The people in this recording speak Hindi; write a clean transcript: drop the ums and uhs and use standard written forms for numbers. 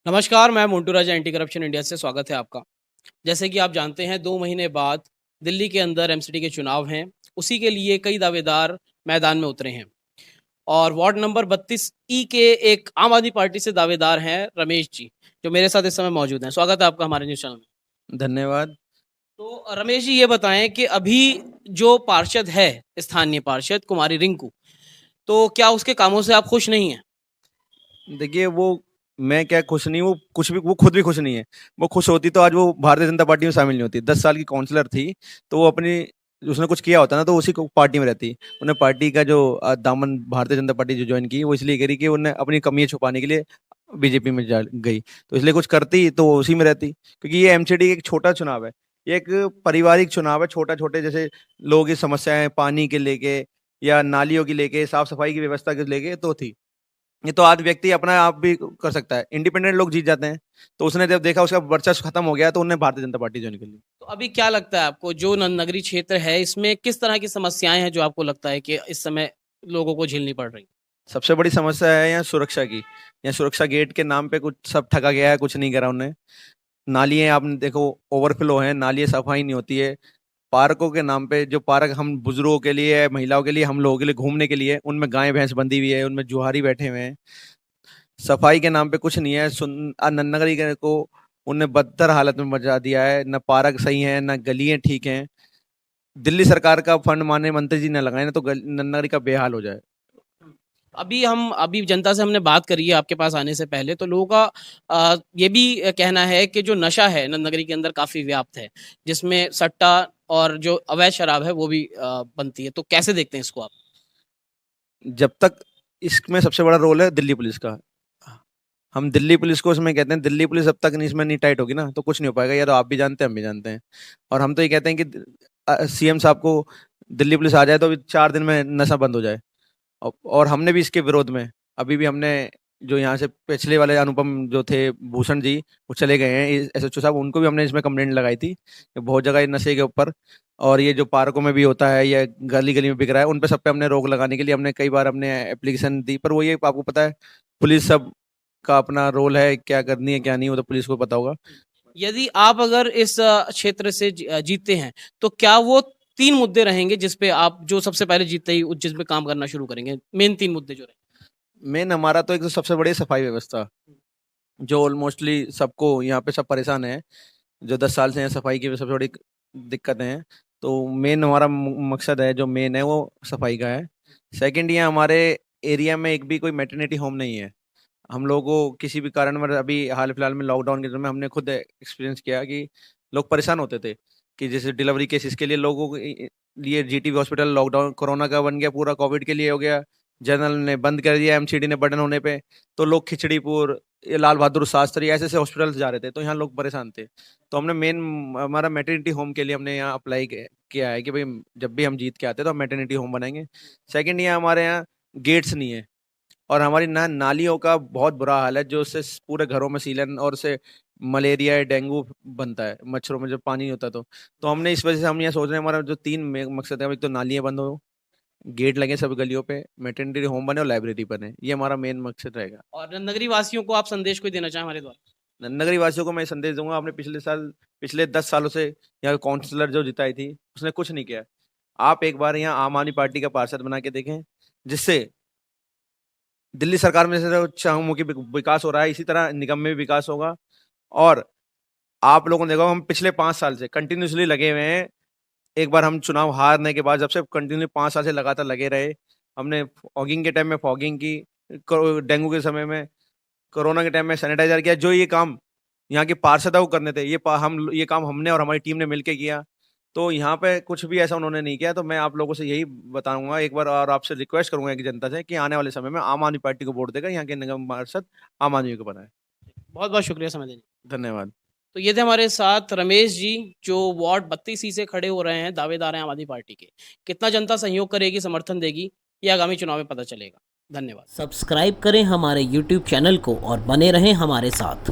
नमस्कार, मैं मोंटू राजा एंटी करप्शन इंडिया से स्वागत है आपका। जैसे कि आप जानते हैं 2 महीने बाद दिल्ली के अंदर एमसीडी के चुनाव हैं, उसी के लिए कई दावेदार मैदान में उतरे हैं और वार्ड नंबर 32 ई के एक आम आदमी पार्टी से दावेदार हैं रमेश जी, जो मेरे साथ इस समय मौजूद हैं। स्वागत है आपका हमारे न्यूज़ चैनल में। धन्यवाद। तो रमेश जी ये बताएँ कि अभी जो पार्षद है, स्थानीय पार्षद कुमारी रिंकू, तो क्या उसके कामों से आप खुश नहीं हैं? देखिए वो मैं क्या खुश नहीं हूँ, कुछ भी वो खुद भी खुश नहीं है। वो खुश होती तो आज वो भारतीय जनता पार्टी में शामिल नहीं होती। 10 साल की काउंसलर थी, तो वो अपनी उसने कुछ किया होता ना तो उसी को पार्टी में रहती। उन्हें पार्टी का जो दामन भारतीय जनता पार्टी जो जॉइन की वो इसलिए करी कि उन्हें अपनी कमियाँ छुपाने के लिए बीजेपी में जा गई। तो इसलिए कुछ करती तो वो उसी में रहती। क्योंकि ये एमसीडी एक छोटा चुनाव है। ये एक पारिवारिक चुनाव है, छोटा-छोटे जैसे लोगों की समस्याएँ पानी के लेके या नालियों की लेके, साफ-सफाई की व्यवस्था को लेके तो थी। ये तो आज व्यक्ति अपना आप भी कर सकता है, इंडिपेंडेंट लोग जीत जाते हैं। तो उसने जब देखा उसका वर्चस्व खत्म हो गया तो उन्होंने भारतीय जनता पार्टी ज्वाइन कर ली। तो अभी क्या लगता है आपको जो नगरीय क्षेत्र है इसमें किस तरह की समस्याएं हैं जो आपको लगता है कि इस समय लोगों को झेलनी पड़ रही? सबसे बड़ी समस्या है यहाँ सुरक्षा की। यहाँ सुरक्षा गेट के नाम पे कुछ सब ठगा गया है, कुछ नहीं करा उन्होंने। नालियाँ आपने देखो ओवरफ्लो हैं, नालियाँ सफाई नहीं होती है। पार्कों के नाम पे जो पार्क हम बुजुर्गों के लिए, महिलाओं के लिए, हम लोगों के लिए घूमने के लिए, उनमें गाय भैंस बंधी हुई है, उनमें जुआरी बैठे हुए हैं। सफाई के नाम पे कुछ नहीं है। नन्नगरी को उनने बदतर हालत में मचा दिया है। न पार्क सही है, न गलियां ठीक हैं। दिल्ली सरकार का फंड माननीय मंत्री जी ने लगाए ना तो नन्नगरी का बेहाल हो जाए। अभी जनता से हमने बात करी है आपके पास आने से पहले तो लोगों का ये भी कहना है कि जो नशा है नगरी के अंदर काफी व्याप्त है जिसमें सट्टा और जो अवैध शराब है वो भी बनती है। तो कैसे देखते हैं इसको आप? जब तक इसमें सबसे बड़ा रोल है दिल्ली पुलिस का। हम दिल्ली पुलिस को इसमें कहते हैं, दिल्ली पुलिस जब तक नहीं इसमें नहीं टाइट होगी ना तो कुछ नहीं हो पाएगा। या तो आप भी जानते हैं, हम भी जानते हैं। और हम तो ये कहते हैं कि सीएम साहब को दिल्ली पुलिस आ जाए तो अभी 4 दिन में नशा बंद हो जाए। और हमने भी इसके विरोध में अभी भी हमने जो यहाँ से पिछले वाले अनुपम जो थे भूषण जी वो चले गए हैं एसएचओ साहब, उनको भी हमने इसमें कंप्लेंट लगाई थी कि बहुत जगह ये नशे के ऊपर और ये जो पार्कों में भी होता है या गली गली में बिक रहा है उन पे सब पे हमने रोक लगाने के लिए हमने कई बार हमने एप्लीकेशन दी। पर वो ये आपको पता है पुलिस सब का अपना रोल है, क्या करनी है क्या नहीं वो तो पुलिस को पता होगा। यदि आप अगर इस क्षेत्र से जीतते हैं तो क्या वो 3 मुद्दे रहेंगे जिस पे आप जो सबसे पहले जीतते ही जिस पे काम करना शुरू करेंगे? मेन 3 मुद्दे जो रहेंगे। मेन हमारा तो एक तो सबसे बड़ी सफाई व्यवस्था जो ऑलमोस्टली सबको यहाँ पे सब परेशान है। जो 10 साल से यहाँ सफाई की सबसे बड़ी दिक्कतें हैं। तो मेन हमारा मकसद है जो मेन है वो सफाई का है। सेकंड, ये हमारे एरिया में एक भी कोई मैटरनिटी होम नहीं है। हम लोगों को किसी भी कारण अभी हाल फिलहाल में लॉकडाउन के समय हमने खुद एक्सपीरियंस किया कि लोग परेशान होते थे कि जैसे डिलीवरी केसेस के लिए लोगों को लिए जीटीबी हॉस्पिटल लॉकडाउन कोरोना का बन गया, पूरा कोविड के लिए हो गया। जनरल ने बंद कर दिया एमसीडी ने बटन होने पे। तो लोग खिचड़ीपुर, ये लाल बहादुर शास्त्री ऐसे ऐसे हॉस्पिटल जा रहे थे तो यहाँ लोग परेशान थे। तो हमने मेन हमारा मैटरनिटी होम के लिए हमने यहाँ अप्लाई किया है कि भाई जब भी हम जीत के आते हैं तो हम मैटरनिटी होम बनाएंगे। सेकंड, ये हमारे यहाँ गेट्स नहीं है और हमारी नालियों का बहुत बुरा हाल है जो उससे पूरे घरों में सीलन और से मलेरिया या डेंगू बनता है मच्छरों में जब पानी नहीं होता। तो हमने इस वजह से हम ये सोच रहे हैं हमारा जो 3 मकसद है, एक तो नालियाँ बंद हो, गेट लगे सब गलियों पे, मैटरनिटी होम बने और लाइब्रेरी बने। ये हमारा मेन मकसद रहेगा। और नगरी वासियों को आप संदेश कोई देना चाहें हमारे द्वारा? नगरी वासियों को मैं संदेश दूंगा, आपने पिछले 10 सालों से यहाँ काउंसलर जो जिताई थी उसने कुछ नहीं किया। आप एक बार यहाँ आम आदमी पार्टी का पार्षद बना के देखें, जिससे दिल्ली सरकार में से चहुमुखी विकास हो रहा है, इसी तरह निगम में भी विकास होगा। और आप लोगों ने देखा हम पिछले 5 साल से कंटिन्यूसली लगे हुए हैं। एक बार हम चुनाव हारने के बाद जब से कंटिन्यू 5 साल से लगातार लगे रहे। हमने फॉगिंग के टाइम में फॉगिंग की, डेंगू के समय में, कोरोना के टाइम में सैनिटाइजर किया। जो ये काम यहाँ के पार्षद है वो करने थे, ये काम हमने और हमारी टीम ने मिलकर किया। तो यहाँ पे कुछ भी ऐसा उन्होंने नहीं किया। तो मैं आप लोगों से यही बताऊंगा एक बार और आपसे रिक्वेस्ट करूंगा कि जनता से कि आने वाले समय में आम आदमी पार्टी को वोट देगा, यहाँ के निगम पार्षद आम आदमी को बनाए। बहुत बहुत शुक्रिया समय देने के लिए। धन्यवाद। तो ये थे हमारे साथ रमेश जी जो वार्ड 32 सी से खड़े हो रहे हैं, दावेदार हैं आम आदमी पार्टी के। कितना जनता सहयोग करेगी, समर्थन देगी, ये आगामी चुनाव में पता चलेगा। धन्यवाद। सब्सक्राइब करें हमारे YouTube चैनल को और बने रहें हमारे साथ।